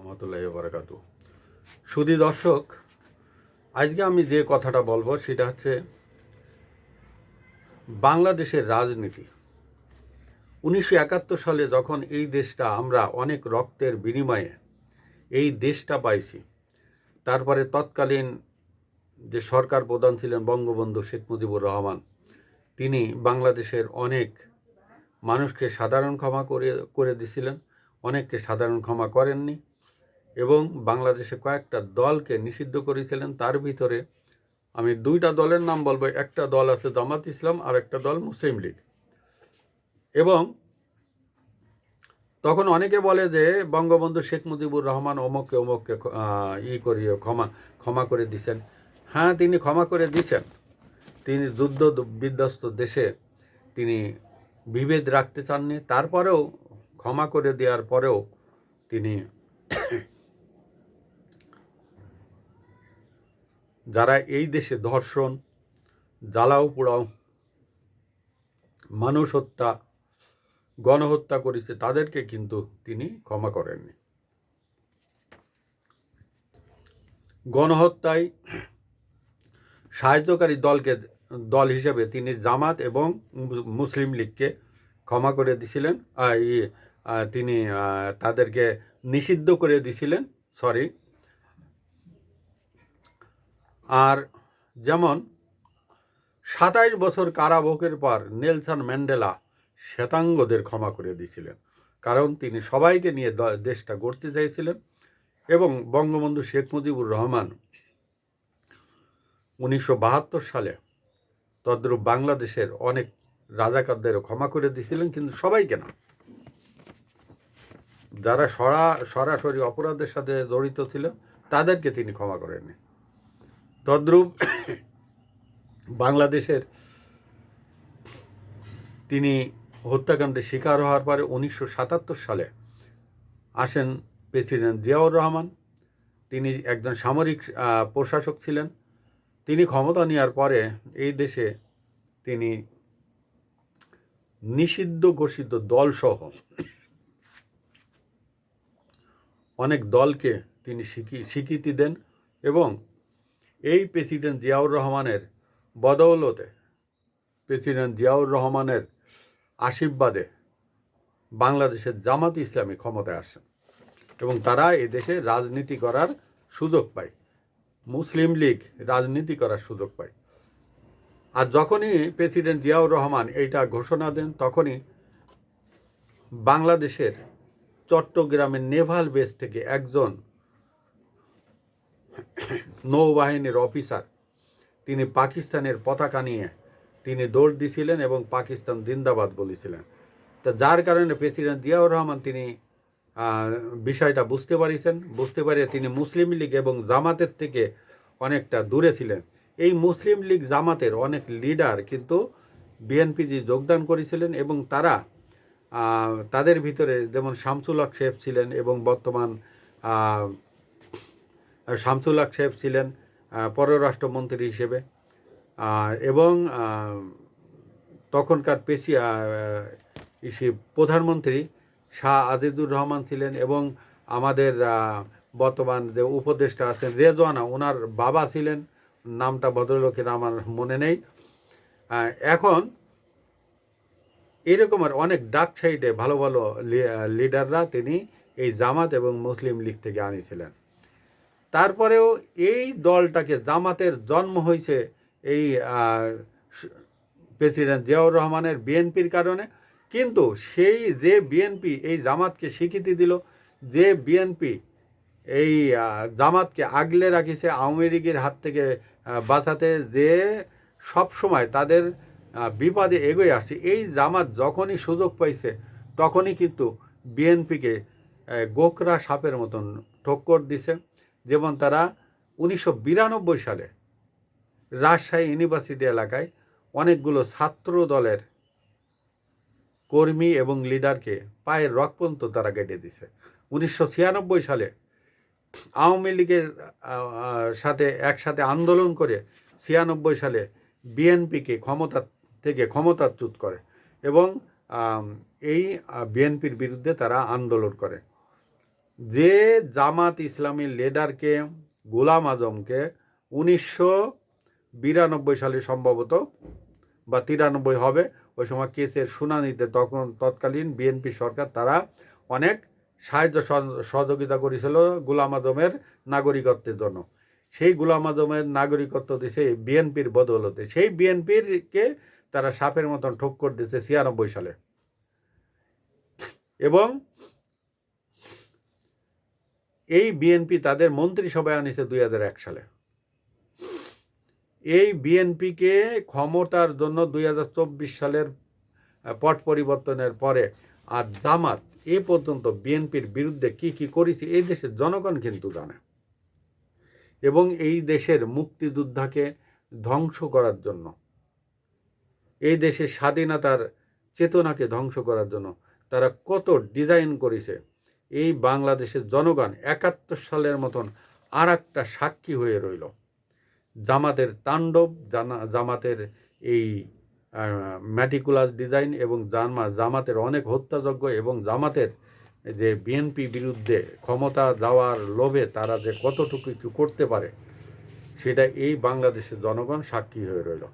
রহমতুল্লাহি ওয়া বারাকাতুহু। সুধী দর্শক, আজকে আমি যে কথাটা বলবো সেটা হচ্ছে বাংলাদেশের রাজনীতি। 1971 সালে যখন এই দেশটা আমরা অনেক রক্তের বিনিময়ে এই দেশটা পাইছি, তারপরে তৎকালীন যে সরকার প্রধান ছিলেন বঙ্গবন্ধু শেখ মুজিবুর রহমান, তিনি বাংলাদেশের অনেক মানুষকে সাধারণ ক্ষমা করে দিছিলেন, অনেককে সাধারণ ক্ষমা করেননি এবং বাংলাদেশে কয়েকটা দলকে নিষিদ্ধ করেছিলেন। তার ভিতরে আমি দুইটা দলের নাম বলবো। একটা দল আছে জামাত ইসলাম আর একটা দল মুসলিম লীগ। এবং তখন অনেকে বলে যে বঙ্গবন্ধু শেখ মুজিবুর রহমান অমুককে করিয়ে ক্ষমা করে দিছেন। হ্যাঁ, তিনি ক্ষমা করে দিছেন। তিনি যুদ্ধ বিধ্বস্ত দেশে তিনি বিভেদ রাখতে চাননি, তারপরেও ক্ষমা করে দেওয়ার পরেও তিনি যারা এই দেশে ধর্ষণ, জ্বালাও পোড়াও, মানুষ হত্যা, গণহত্যা করেছে তাদেরকে কিন্তু তিনি ক্ষমা করেননি। গণহত্যায় সাহায্যকারী দল হিসেবে তিনি জামাত এবং মুসলিম লীগকে ক্ষমা করে দিছিলেন। তিনি তাদেরকে নিষিদ্ধ করে দিছিলেন। আর যেমন 27 বছর কারাভোগের পর নেলসন ম্যান্ডেলা শ্বেতাঙ্গদের ক্ষমা করে দিয়েছিলেন, কারণ তিনি সবাইকে নিয়ে দেশটা গড়তে চাইছিলেন। এবং বঙ্গবন্ধু শেখ মুজিবুর রহমান 1972 সালে তদ্রূপ বাংলাদেশের অনেক রাজাকারদেরও ক্ষমা করে দিয়েছিলেন, কিন্তু সবাইকে না। যারা সরাসরি অপরাধের সাথে জড়িত ছিল তাদেরকে তিনি ক্ষমা করেননি। তদ্রূপ বাংলাদেশের তিনি হত্যাকাণ্ডের শিকার হওয়ার পরে 1977 সালে আসেন প্রেসিডেন্ট জিয়াউর রহমান। তিনি একজন সামরিক প্রশাসক ছিলেন। তিনি ক্ষমতা নেওয়ার পরে এই দেশে তিনি নিষিদ্ধ ঘোষিত দলসহ অনেক দলকে তিনি স্বীকৃতি দেন এবং এই প্রেসিডেন্ট জিয়াউর রহমানের বদৌলতে, প্রেসিডেন্ট জিয়াউর রহমানের আশীর্বাদে বাংলাদেশের জামাত ইসলামী ক্ষমতায় আসেন এবং তারা এদেশে রাজনীতি করার সুযোগ পায়, মুসলিম লীগ রাজনীতি করার সুযোগ পায়। আর যখনই প্রেসিডেন্ট জিয়াউর রহমান এইটা ঘোষণা দেন, তখনই বাংলাদেশের চট্টগ্রামের নেভাল বেস থেকে একজন নৌবাহিনীর অফিসার তিনি পাকিস্তানের পতাকা নিয়ে তিনি দৌড় দিছিলেন এবং পাকিস্তান জিন্দাবাদ বলেছিলেন। তা যার কারণে প্রেসিডেন্ট জিয়াউর রহমান তিনি বিষয়টা বুঝতে পারে তিনি মুসলিম লীগ এবং জামাতের থেকে অনেকটা দূরে ছিলেন। এই মুসলিম লীগ জামাতের অনেক লিডার কিন্তু বিএনপিতে যোগদান করেছিলেন এবং তাদের ভিতরে যেমন শামসুল হক সাহেব ছিলেন এবং বর্তমান শামসুল হক সাহেব ছিলেন পররাষ্ট্রমন্ত্রী হিসেবে, এবং তখনকার প্রধানমন্ত্রী শাহ আজিজুর রহমান ছিলেন এবং আমাদের বর্তমান যে উপদেষ্টা আছেন রেজওয়ানা, ওনার বাবা ছিলেন, নামটা ভদ্রলোকের আমার মনে নেই। এখন এরকমের অনেক ডাক সাইডে ভালো ভালো লিডাররা তিনি এই জামাত এবং মুসলিম লীগ থেকে আনিছিলেন। তারপরেও এই দলটাকে, জামাতের জন্ম হয়েছে এই প্রেসিডেন্ট জিয়াউর রহমানের বিএনপির কারণে, কিন্তু সেই যে বিএনপি এই জামাতকে স্বীকৃতি দিল, যে বিএনপি এই জামাতকে আগলে রাখিছে আওয়ামী লীগের হাত থেকে বাঁচাতে, যে সব সময় তাদের বিপদে এগোয় আসছে, এই জামাত যখনই সুযোগ পাইছে তখনই কিন্তু বিএনপিকে গোকরা সাপের মতন ঠক্কর দিছে। যেমন তারা 1992 সালে রাজশাহী ইউনিভার্সিটি এলাকায় অনেকগুলো ছাত্র দলের কর্মী এবং লিডারকে পায়ের রক পর্যন্ত তারা কেটে দিছে। 1996 সালে আওয়ামী লীগের সাথে একসাথে আন্দোলন করে 96 সালে বিএনপিকে ক্ষমতাচ্যুত করে এবং এই বিএনপির বিরুদ্ধে তারা আন্দোলন করে। যে জামাত ইসলামী লিডারকে গোলাম আজমকে 1992 সালে সম্ভবত বা 93 হবে, ওই সময় কেসের শুনানিতে তৎকালীন বিএনপি সরকার তারা অনেক সাহায্য সহযোগিতা করেছিল গোলাম আজমের নাগরিকত্বের জন্য। সেই গোলাম আজমের নাগরিকত্ব দিছে বিএনপির বদৌলতে। সেই বিএনপিরকে তারা সাপের মতন ঠক্কর দিচ্ছে 96 সালে। এবং এই বিএনপি তাদের মন্ত্রিসভায় আনিছে 2001 সালে। এই বিএনপিকে ক্ষমতার জন্য 2024 সালের পট পরিবর্তনের পরে আর জামাত এ পর্যন্ত বিএনপির বিরুদ্ধে কি কি করেছে এই দেশের জনগণ কিন্তু জানে। এবং এই দেশের মুক্তিযোদ্ধাকে ধ্বংস করার জন্য, এই দেশের স্বাধীনতার চেতনাকে ধ্বংস করার জন্য তারা কত ডিজাইন করেছে, এই বাংলাদেশের জনগণ 71 সালের মতন আর একটা সাক্ষী হয়ে রইল। জামাতের তাণ্ডব, জামাতের এই ম্যাটিকুলাস ডিজাইন এবং জামাতের অনেক হত্যাযজ্ঞ এবং জামাতের যে বিএনপি বিরুদ্ধে ক্ষমতা যাওয়ার লোভে তারা যে কতটুকু কিছু করতে পারে সেটা এই বাংলাদেশের জনগণ সাক্ষী হয়ে রইল।